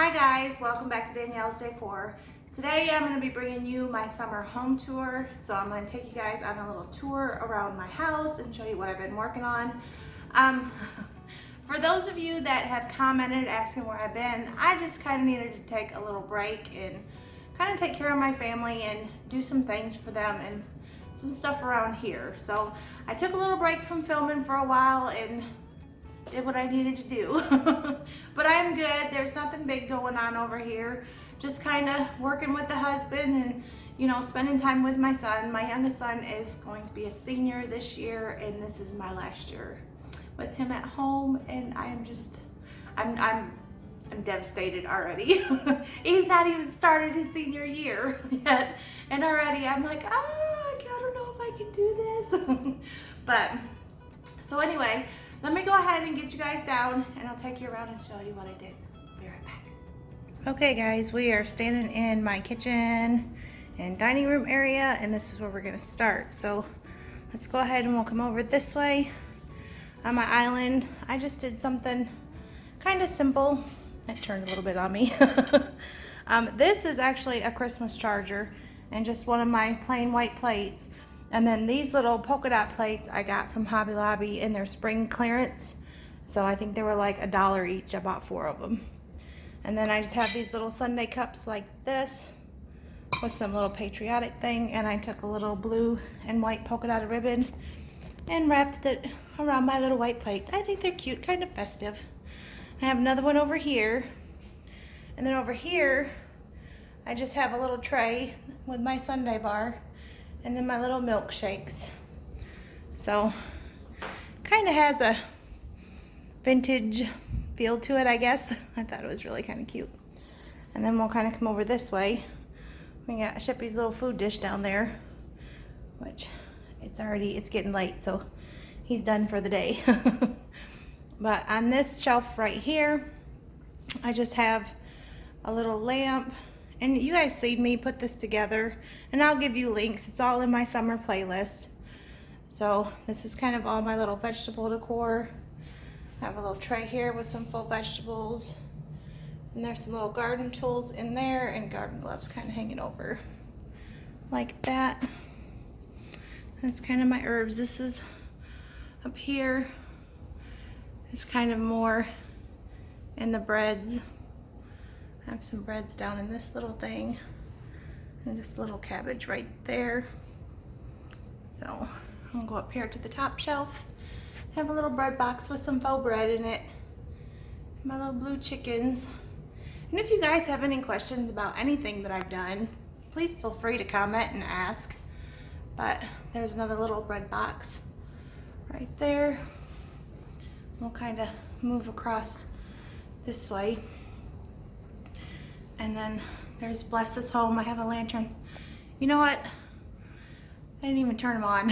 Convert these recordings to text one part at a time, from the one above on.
Hi guys, welcome back to Danielle's Decor. Today I'm going to be bringing you my summer home tour. So I'm going to take you guys on a little tour around my house and show you what I've been working on. For those of you that have commented asking where I've been, I just kind of needed to take a little break and kind of take care of my family and do some things for them and some stuff around here. So I took a little break from filming for a while and did what I needed to do. But I'm good. There's nothing big going on over here. Just kind of working with the husband and, you know, spending time with my son. My youngest son is going to be a senior this year, and this is my last year with him at home, and I'm devastated already. He's not even started his senior year yet, and already I'm like, I don't know if I can do this. But so anyway, let me go ahead and get you guys down and I'll take you around and show you what I did. Be right back. Okay guys, we are standing in my kitchen and dining room area, and this is where we're gonna start. So let's go ahead and we'll come over this way. On my island, I just did something kind of simple. It turned a little bit on me. This is actually a Christmas charger and just one of my plain white plates. And then these little polka dot plates I got from Hobby Lobby in their spring clearance. So I think they were like $1 each. I bought 4 of them. And then I just have these little Sunday cups like this with some little patriotic thing. And I took a little blue and white polka dot ribbon and wrapped it around my little white plate. I think they're cute, kind of festive. I have another one over here. And then over here, I just have a little tray with my sundae bar. And then my little milkshakes. So, kind of has a vintage feel to it, I guess. I thought it was really kind of cute. And then we'll kind of come over this way. We got Sheppy's little food dish down there, which it's getting late, so he's done for the day. But on this shelf right here, I just have a little lamp. And you guys see me put this together, and I'll give you links. It's all in my summer playlist. So this is kind of all my little vegetable decor. I have a little tray here with some full vegetables. And there's some little garden tools in there and garden gloves kind of hanging over like that. That's kind of my herbs. This is up here. It's kind of more in the breads. I have some breads down in this little thing and just a little cabbage right there. So I'm gonna go up here to the top shelf. I have a little bread box with some faux bread in it. My little blue chickens. And if you guys have any questions about anything that I've done, please feel free to comment and ask. But there's another little bread box right there. We'll kind of move across this way. And then there's Bless This Home. I have a lantern. You know what? I didn't even turn them on.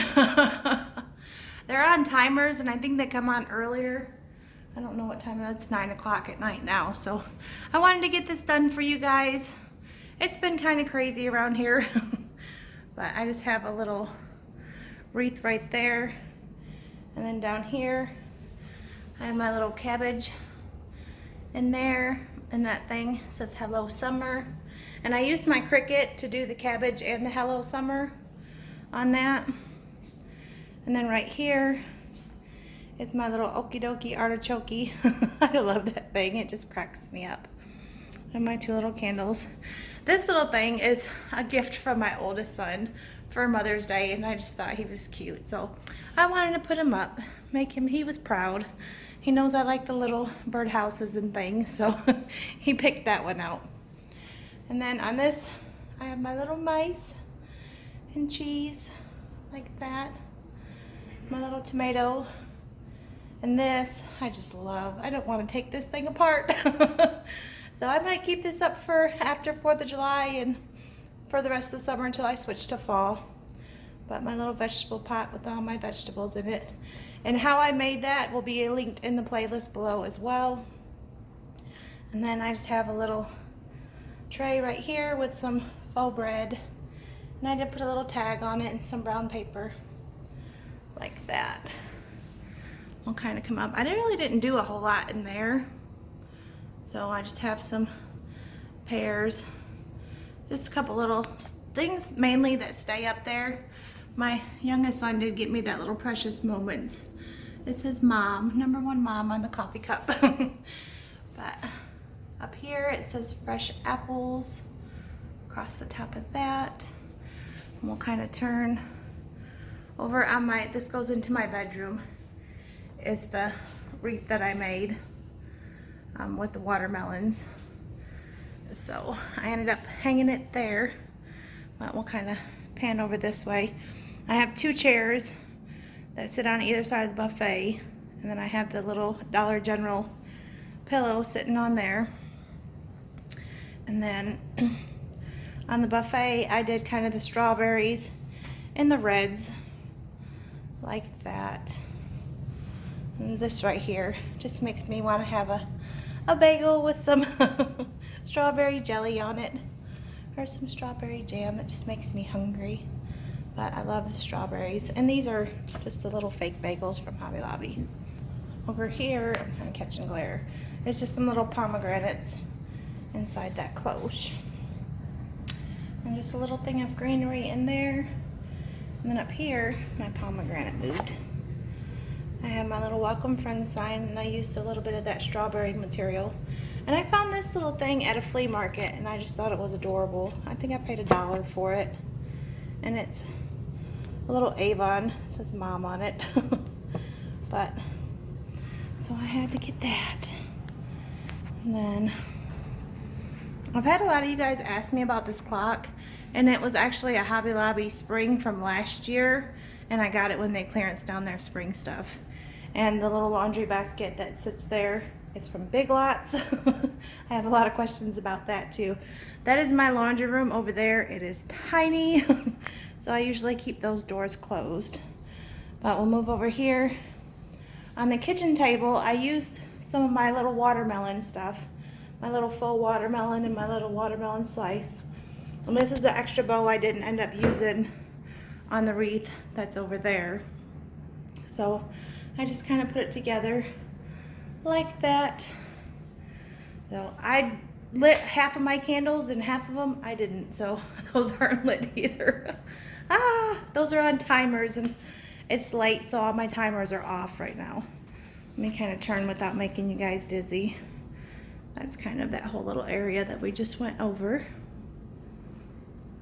They're on timers, and I think they come on earlier. I don't know what time it is. It's 9 o'clock at night now. So I wanted to get this done for you guys. It's been kind of crazy around here. But I just have a little wreath right there. And then down here, I have my little cabbage in there. And that thing says Hello Summer. And I used my Cricut to do the cabbage and the Hello Summer on that. And then right here is my little okie dokie artichoke. I love that thing. It just cracks me up. And my 2 little candles. This little thing is a gift from my oldest son for Mother's Day, and I just thought he was cute. So I wanted to put him up, he was proud. He knows I like the little birdhouses and things, so he picked that one out. And then on this, I have my little mice and cheese, like that. My little tomato. And this, I just love. I don't want to take this thing apart. So I might keep this up for after 4th of July and for the rest of the summer until I switch to fall. But my little vegetable pot with all my vegetables in it. And how I made that will be linked in the playlist below as well. And then I just have a little tray right here with some faux bread. And I did put a little tag on it and some brown paper. Like that. I'll kind of come up. I really didn't do a whole lot in there. So I just have some pears. Just a couple little things mainly that stay up there. My youngest son did get me that little precious moments. It says mom, #1 mom on the coffee cup. But up here it says fresh apples across the top of that. And we'll kind of turn over on this goes into my bedroom, is the wreath that I made with the watermelons. So I ended up hanging it there, but we'll kind of pan over this way. I have 2 chairs that sit on either side of the buffet, and then I have the little Dollar General pillow sitting on there. And then on the buffet I did kind of the strawberries and the reds like that. And this right here just makes me want to have a bagel with some strawberry jelly on it or some strawberry jam. It just makes me hungry, but I love the strawberries. And these are just the little fake bagels from Hobby Lobby. Over here, I'm kind of catching glare, it's just some little pomegranates inside that cloche. And just a little thing of greenery in there. And then up here, my pomegranate mood. I have my little welcome friend sign, and I used a little bit of that strawberry material. And I found this little thing at a flea market, and I just thought it was adorable. I think I paid $1 for it. And it's a little Avon. It says mom on it. But, so I had to get that. And then, I've had a lot of you guys ask me about this clock, and it was actually a Hobby Lobby spring from last year, and I got it when they clearanced down their spring stuff. And the little laundry basket that sits there is from Big Lots. I have a lot of questions about that too. That is my laundry room over there. It is tiny, so I usually keep those doors closed. But we'll move over here. On the kitchen table, I used some of my little watermelon stuff. My little full watermelon and my little watermelon slice. And this is the extra bow I didn't end up using on the wreath that's over there. So I just kind of put it together like that. So I lit half of my candles and half of them I didn't, so those aren't lit either. Those are on timers, and it's late, so all my timers are off right now. Let me kind of turn without making you guys dizzy. That's kind of that whole little area that we just went over.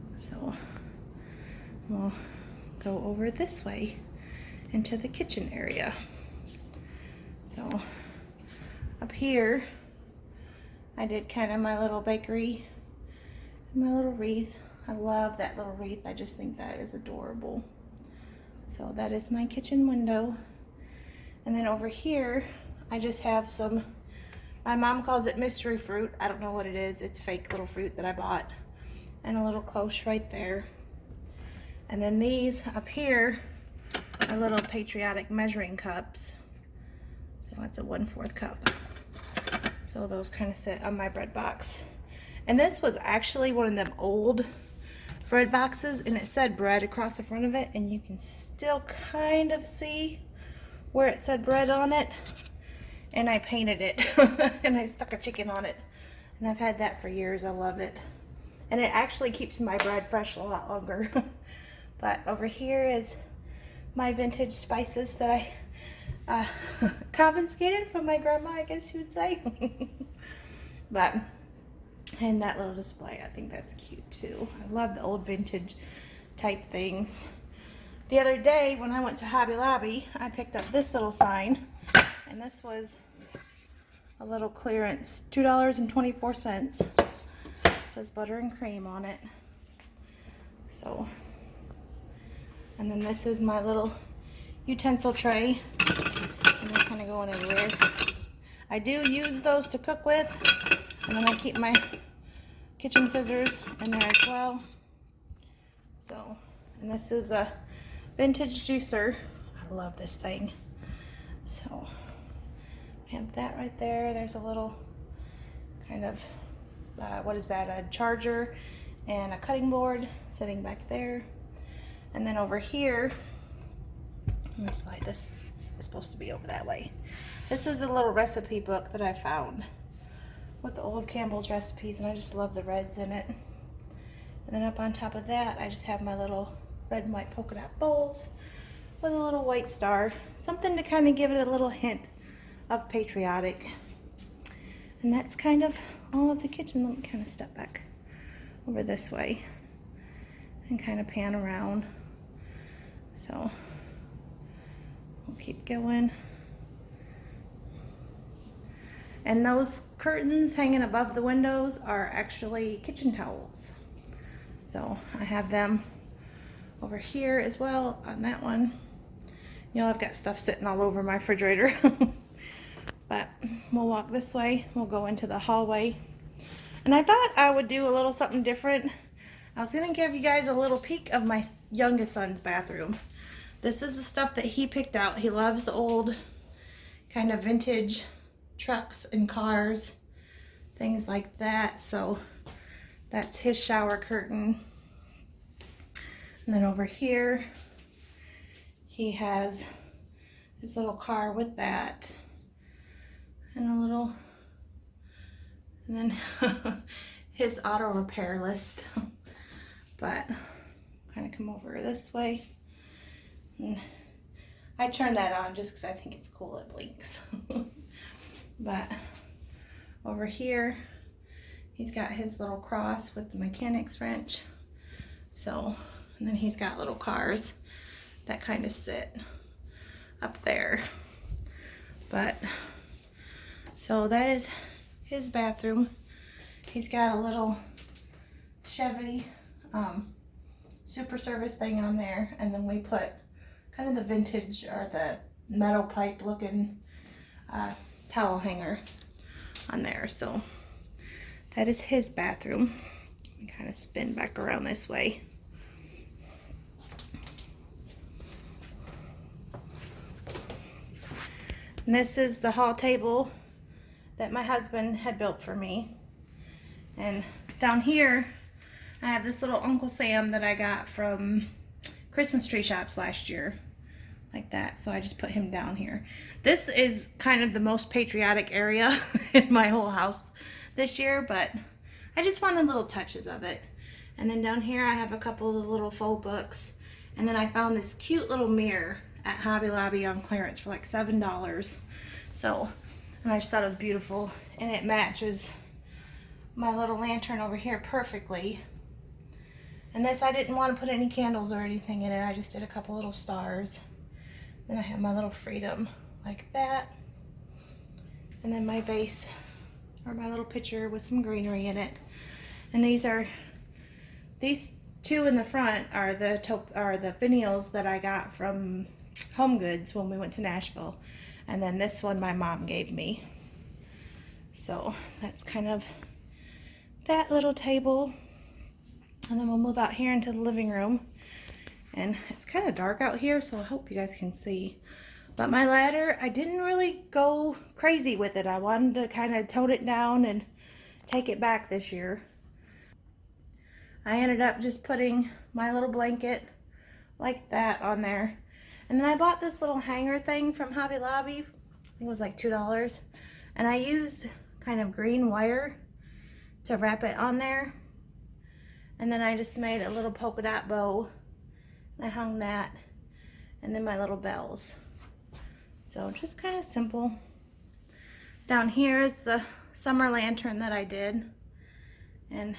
So we'll go over this way into the kitchen area. So up here, I did kind of my little bakery, my little wreath. I love that little wreath. I just think that is adorable. So that is my kitchen window. And then over here, I just have some, my mom calls it mystery fruit. I don't know what it is. It's fake little fruit that I bought. And a little cloche right there. And then these up here are little patriotic measuring cups. So that's a 1/4 cup. So those kind of sit on my bread box. And this was actually one of them old bread boxes, and it said bread across the front of it, and you can still kind of see where it said bread on it. And I painted it and I stuck a chicken on it. And I've had that for years. I love it. And it actually keeps my bread fresh a lot longer. But over here is my vintage spices that I confiscated from my grandma, I guess you would say. But, and that little display, I think that's cute too. I love the old vintage type things. The other day when I went to Hobby Lobby, I picked up this little sign, and this was a little clearance, $2.24. It says butter and cream on it. So, and then this is my little utensil tray, and they're kind of going everywhere. I do use those to cook with, and then I keep my kitchen scissors in there as well. So, and this is a vintage juicer. I love this thing. So, I have that right there. There's a little kind of, what is that, a charger and a cutting board sitting back there. And then over here, let me slide this. It's supposed to be over that way. This is a little recipe book that I found with the old Campbell's recipes, and I just love the reds in it. And then up on top of that, I just have my little red and white polka dot bowls with a little white star. Something to kind of give it a little hint of patriotic. And that's kind of all of the kitchen. Let me kind of step back over this way and kind of pan around. So we'll keep going. And those curtains hanging above the windows are actually kitchen towels. So I have them over here as well on that one. You know, I've got stuff sitting all over my refrigerator. But we'll walk this way. We'll go into the hallway. And I thought I would do a little something different. I was gonna give you guys a little peek of my youngest son's bathroom. This is the stuff that he picked out. He loves the old kind of vintage trucks and cars, things like that. So that's his shower curtain. And then over here, he has his little car with that. And a little, and then his auto repair list. But kind of come over this way. And I turn that on just because I think it's cool, it blinks. But over here, he's got his little cross with the mechanic's wrench. So, and then he's got little cars that kind of sit up there. But, so that is his bathroom. He's got a little Chevy super service thing on there. And then we put kind of the vintage or the metal pipe looking towel hanger on there. So that is his bathroom. Kind of spin back around this way. And this is the hall table that my husband had built for me. And down here I have this little Uncle Sam that I got from Christmas tree shops last year, like that. So I just put him down here. This is kind of the most patriotic area in my whole house this year, but I just wanted little touches of it. And then down here I have a couple of little faux books. And then I found this cute little mirror at Hobby Lobby on clearance for like $7. So, and I just thought it was beautiful, and it matches my little lantern over here perfectly. And this, I didn't want to put any candles or anything in it. I just did a couple little stars. Then I have my little freedom like that. And then my vase, or my little pitcher with some greenery in it. And these two in the front are the finials that I got from Home Goods when we went to Nashville. And then this one my mom gave me. So that's kind of that little table. And then we'll move out here into the living room. And it's kind of dark out here, so I hope you guys can see. But my ladder, I didn't really go crazy with it. I wanted to kind of tone it down and take it back this year. I ended up just putting my little blanket like that on there. And then I bought this little hanger thing from Hobby Lobby. I think it was like $2. And I used kind of green wire to wrap it on there. And then I just made a little polka dot bow. And I hung that. And then my little bells. So just kind of simple. Down here is the summer lantern that I did. And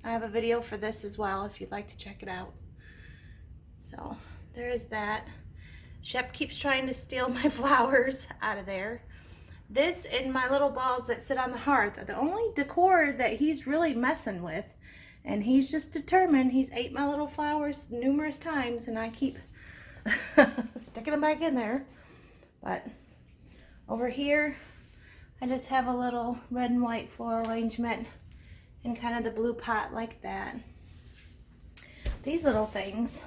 I have a video for this as well if you'd like to check it out. So there is that. Shep keeps trying to steal my flowers out of there. This and my little balls that sit on the hearth are the only decor that he's really messing with. And he's just determined. He's ate my little flowers numerous times, and I keep sticking them back in there. But over here, I just have a little red and white floral arrangement in kind of the blue pot like that. These little things,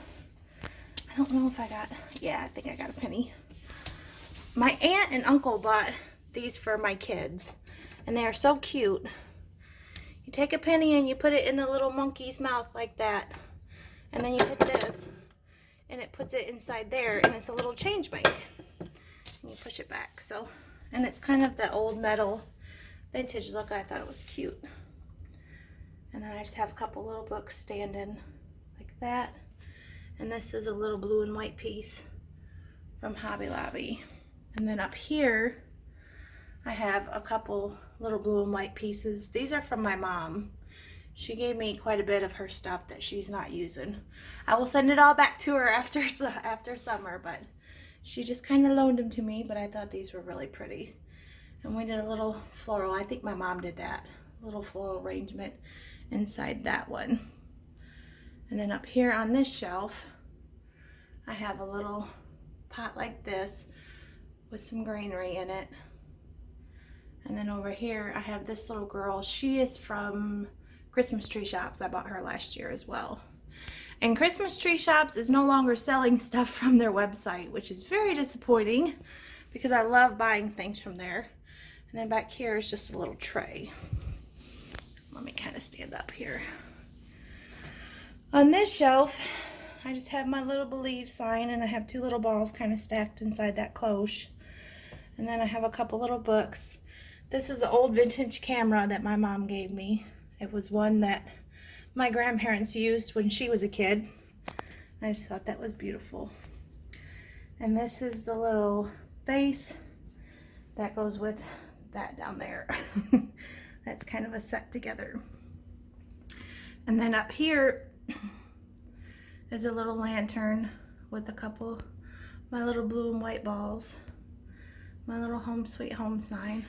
I don't know if I got, yeah, I think I got a penny. My aunt and uncle bought these for my kids, and they are so cute. You take a penny and you put it in the little monkey's mouth like that, and then you hit this and it puts it inside there, and it's a little change bank, and you push it back. So, and it's kind of the old metal vintage look. I thought it was cute. And then I just have a couple little books standing like that. And this is a little blue and white piece from Hobby Lobby. And then up here, I have a couple little blue and white pieces. These are from my mom. She gave me quite a bit of her stuff that she's not using. I will send it all back to her after summer, but she just kind of loaned them to me, but I thought these were really pretty. And we did a little floral, I think my mom did that, little floral arrangement inside that one. And then up here on this shelf, I have a little pot like this with some greenery in it. And then over here, I have this little girl. She is from Christmas Tree Shops. I bought her last year as well. And Christmas Tree Shops is no longer selling stuff from their website, which is very disappointing because I love buying things from there. And then back here is just a little tray. Let me kind of stand up here. On this shelf, I just have my little Believe sign, and I have two little balls kind of stacked inside that cloche. And then I have a couple little books. This is an old vintage camera that my mom gave me. It was one that my grandparents used when she was a kid. I just thought that was beautiful. And this is the little vase that goes with that down there. That's kind of a set together. And then up here is a little lantern with a couple, my little blue and white balls, my little home sweet home sign.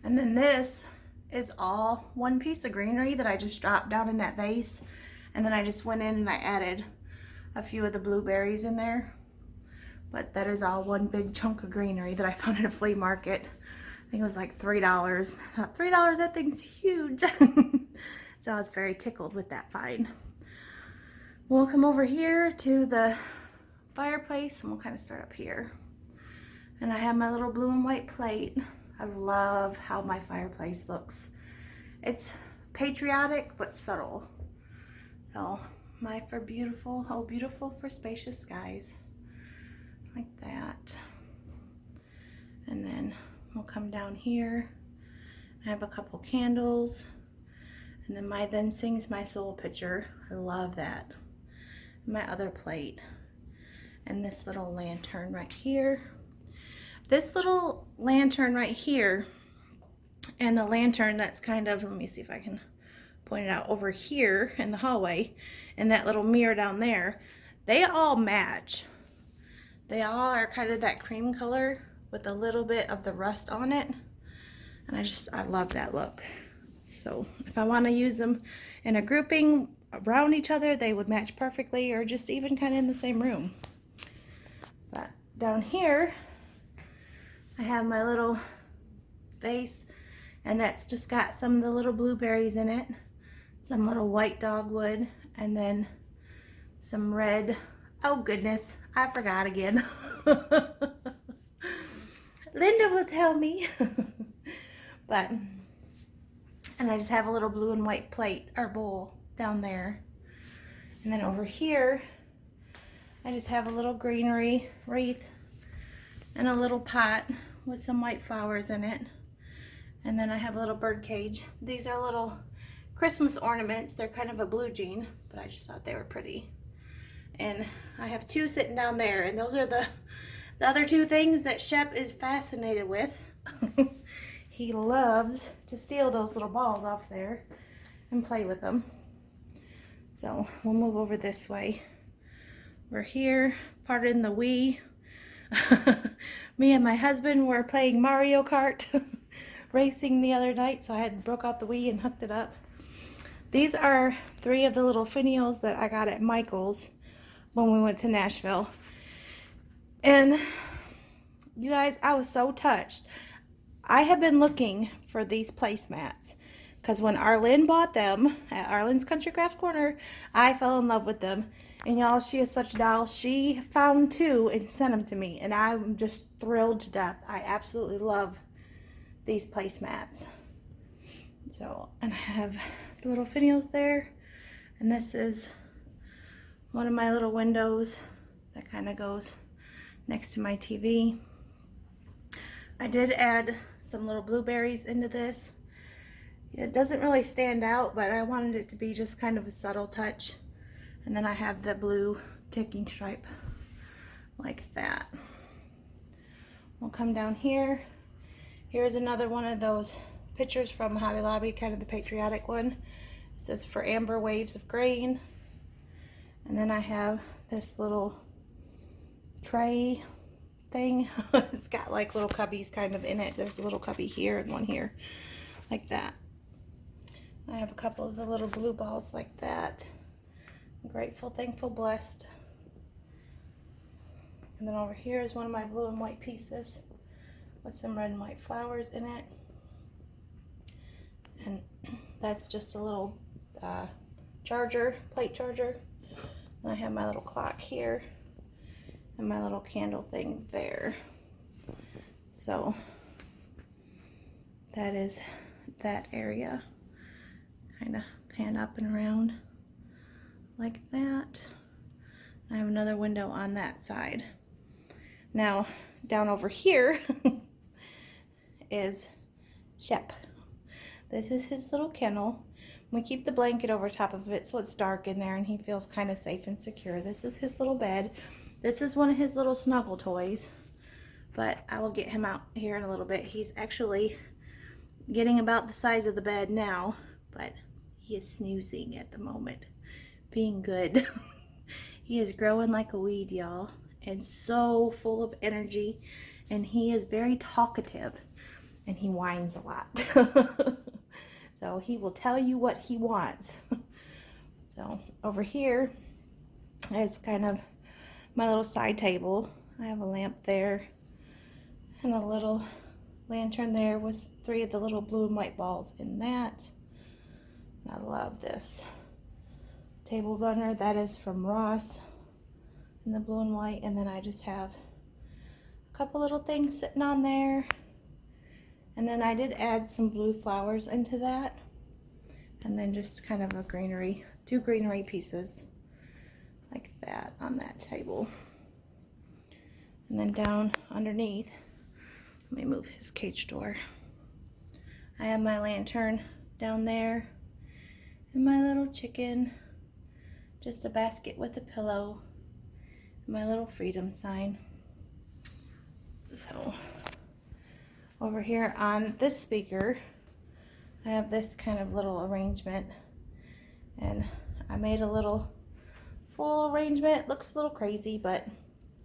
And then this is all one piece of greenery that I just dropped down in that vase. And then I just went in and I added a few of the blueberries in there. But that is all one big chunk of greenery that I found at a flea market. I think it was like $3. I thought, $3, that thing's huge. So I was very tickled with that find. We'll come over here to the fireplace and we'll kind of start up here. And I have my little blue and white plate. I love how my fireplace looks. It's patriotic but subtle. So my for beautiful, oh beautiful for spacious skies. Like that. And then we'll come down here. I have a couple candles. And then my Then Sings My Soul picture. I love that. My other plate. And this little lantern right here. This little lantern right here and the lantern that's kind of, let me see if I can point it out, over here in the hallway and that little mirror down there, they all match. They all are kind of that cream color with a little bit of the rust on it. And I love that look. So if I want to use them in a grouping around each other, they would match perfectly, or just even kind of in the same room. But down here, I have my little vase, and that's just got some of the little blueberries in it, some little white dogwood, and then some red, oh goodness, I forgot again. Linda will tell me. But, and I just have a little blue and white plate, or bowl, down there. And then over here, I just have a little greenery wreath and a little pot with some white flowers in it. And then I have a little bird cage. These are little Christmas ornaments. They're kind of a blue jean, but I just thought they were pretty. And I have two sitting down there, and those are the other two things that Shep is fascinated with. He loves to steal those little balls off there and play with them. So we'll move over this way. We're here, pardon the we. Me and my husband were playing Mario Kart racing the other night, so I had broke out the Wii and hooked it up. These are 3 of the little finials that I got at Michael's when we went to Nashville. And you guys, I was so touched. I have been looking for these placemats because when Arlene bought them at Arlene's Country Craft Corner, I fell in love with them. And y'all, she is such a doll. She found 2 and sent them to me, and I'm just thrilled to death. I absolutely love these placemats. So, and I have the little finials there, and this is one of my little windows that kind of goes next to my TV. I did add some little blueberries into this. It doesn't really stand out, but I wanted it to be just kind of a subtle touch. And then I have the blue ticking stripe like that. We'll come down here. Here's another one of those pictures from Hobby Lobby, kind of the patriotic one. It says for amber waves of grain. And then I have this little tray thing. It's got like little cubbies kind of in it. There's a little cubby here and one here, like that. I have a couple of the little blue balls like that. Grateful, thankful, blessed. And then over here is one of my blue and white pieces with some red and white flowers in it. And that's just a little charger, plate charger. And I have my little clock here and my little candle thing there. So that is that area. Kind of pan up and around like that. I have another window on that side. Now, down over here is Shep. This is his little kennel. We keep the blanket over top of it so it's dark in there and he feels kind of safe and secure. This is his little bed. This is one of his little snuggle toys, but I will get him out here in a little bit. He's actually getting about the size of the bed now, but he is snoozing at the moment, being good. He is growing like a weed, y'all, and so full of energy, and he is very talkative, and he whines a lot. So he will tell you what he wants. So over here is kind of my little side table. I have a lamp there and a little lantern there with 3 of the little blue and white balls in that. I love this table runner. That is from Ross in the blue and white. And then I just have a couple little things sitting on there. And then I did add some blue flowers into that. And then just kind of a greenery, 2 greenery pieces like that on that table. And then down underneath, let me move his cage door. I have my lantern down there. And my little chicken, just a basket with a pillow, and my little freedom sign. So over here on this speaker, I have this kind of little arrangement, and I made a little full arrangement. Looks a little crazy, but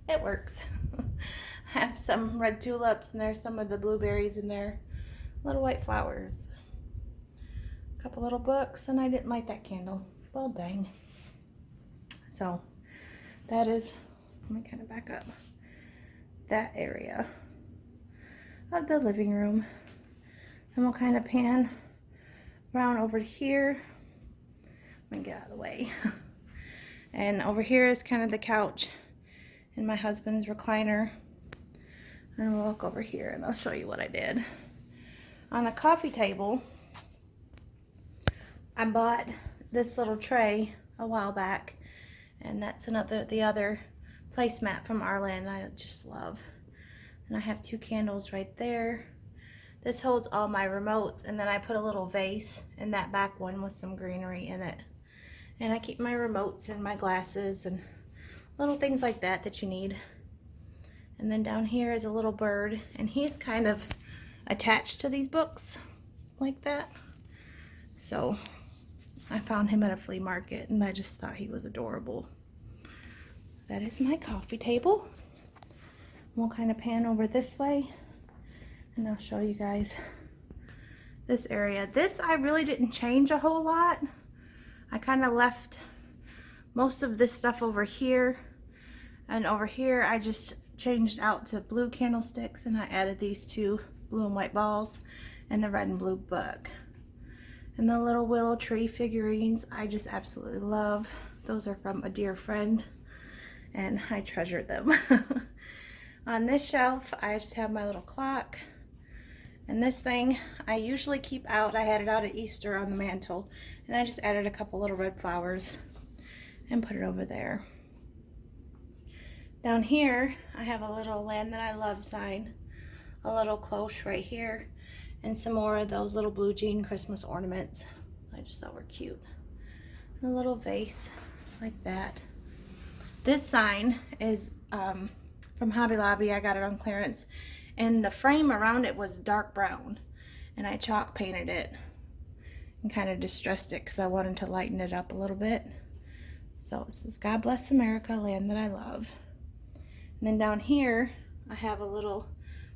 it works. I have some red tulips, and there's some of the blueberries in there, little white flowers. Couple little books, and I didn't light that candle. Well, dang. So that is, let me kind of back up, that area of the living room. And we'll kind of pan around over here. Let me get out of the way. And over here is kind of the couch and my husband's recliner. And we'll walk over here and I'll show you what I did. On the coffee table, I bought this little tray a while back, and that's the other placemat from Arlen I just love. And I have 2 candles right there. This holds all my remotes, and then I put a little vase in that back one with some greenery in it. And I keep my remotes and my glasses and little things like that that you need. And then down here is a little bird, and he's kind of attached to these books like that. So I found him at a flea market, and I just thought he was adorable. That is my coffee table. We'll kind of pan over this way, and I'll show you guys this area. This I really didn't change a whole lot. I kind of left most of this stuff over here, and over here I just changed out to blue candlesticks, and I added these 2 blue and white balls and the red and blue book. And the little willow tree figurines, I just absolutely love. Those are from a dear friend, and I treasure them. On this shelf, I just have my little clock. And this thing, I usually keep out. I had it out at Easter on the mantle, and I just added a couple little red flowers and put it over there. Down here, I have a little Land That I Love sign, a little cloche right here. and some more of those little blue jean Christmas ornaments. I just thought were cute. And a little vase like that. This sign is from Hobby Lobby. I got it on clearance, and the frame around it was dark brown, and I chalk painted it and kind of distressed it because I wanted to lighten it up a little bit. So it says, "God bless America, land that I love." And then down here I have a little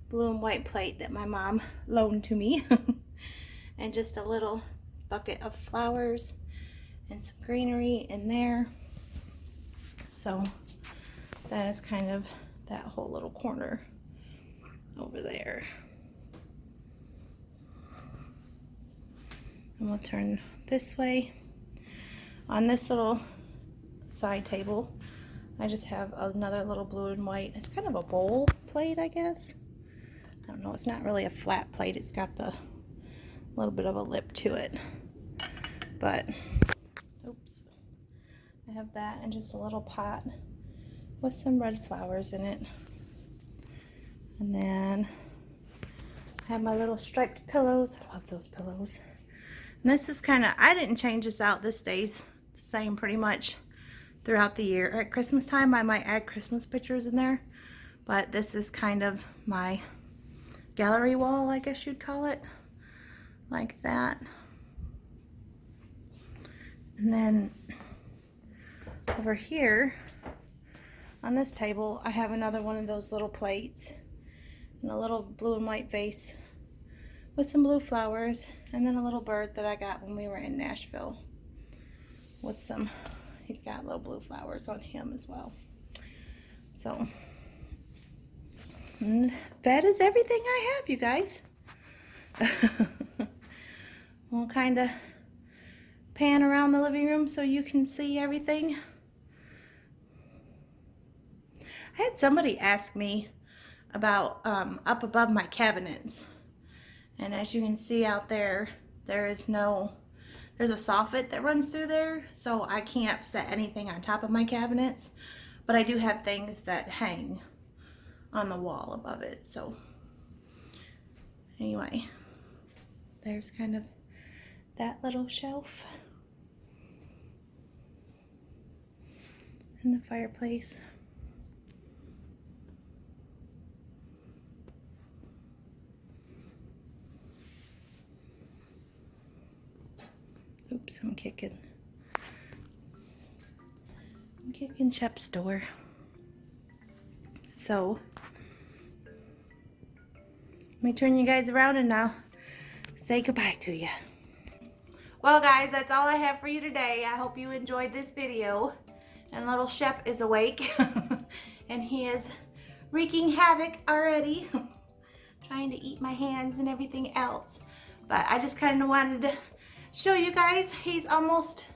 blue and white plate that my mom loaned to me and just a little bucket of flowers and some greenery in there. So that is kind of that whole little corner over there. And we'll turn this way. On this little side table, I just have another little blue and white. It's kind of a bowl plate, I guess. I don't know, it's not really a flat plate. It's got the little bit of a lip to it. But, oops. I have that and just a little pot with some red flowers in it. And then I have my little striped pillows. I love those pillows. And this is kind of, I didn't change this out. This stays the same pretty much throughout the year. At Christmas time, I might add Christmas pictures in there. But this is kind of my gallery wall, I guess you'd call it. Like that. And then over here on this table, I have another one of those little plates and a little blue and white vase with some blue flowers, and then a little bird that I got when we were in Nashville with some, he's got little blue flowers on him as well. So, and that is everything I have, you guys. We'll kind of pan around the living room so you can see everything. I had somebody ask me about up above my cabinets. And as you can see out there, there's a soffit that runs through there, so I can't set anything on top of my cabinets, but I do have things that hang on the wall above it. So anyway, there's kind of that little shelf and the fireplace. Oops, I'm kicking Shep's door. So let me turn you guys around and I'll say goodbye to you. Well guys, that's all I have for you today. I hope you enjoyed this video. And little Shep is awake and he is wreaking havoc already, trying to eat my hands and everything else. But I just kind of wanted to show you guys. He's almost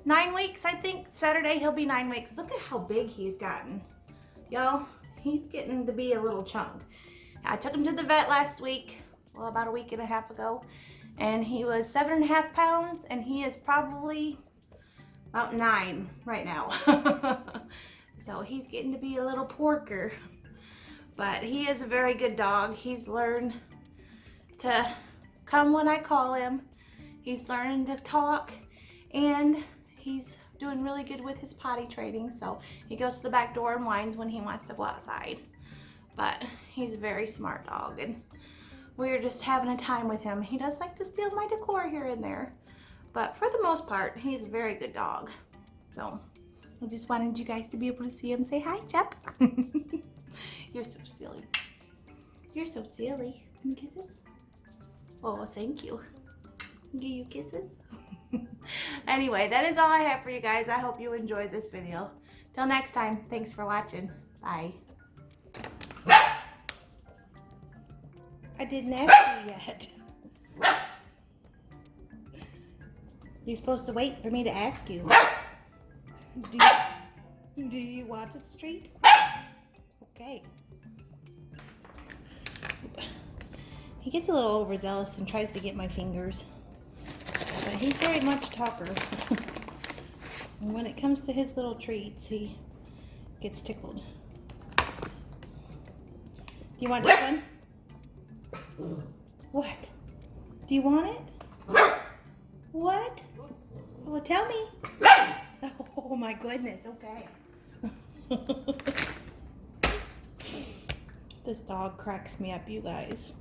9 weeks, I think. Saturday he'll be 9 weeks. Look at how big he's gotten. Y'all, he's getting to be a little chunk. I took him to the vet last week, well, about a week and a half ago, and he was 7.5 pounds, and he is probably about 9 right now. So he's getting to be a little porker. But he is a very good dog. He's learned to come when I call him. He's learning to talk, and he's doing really good with his potty training. So he goes to the back door and whines when he wants to go outside. But he's a very smart dog, and we're just having a time with him. He does like to steal my decor here and there, but for the most part, he's a very good dog. So I just wanted you guys to be able to see him. Say hi, Shep. You're so silly. You're so silly. Any kisses? Oh, thank you. Give you kisses. Anyway, that is all I have for you guys. I hope you enjoyed this video. Till next time, thanks for watching. Bye. I didn't ask you yet. You're supposed to wait for me to ask you. Do you want it straight? Okay. He gets a little overzealous and tries to get my fingers. But he's very much a talker. And when it comes to his little treats, he gets tickled. Do you want this one? What? Do you want it? What? Well, tell me. Oh my goodness, okay. This dog cracks me up, you guys.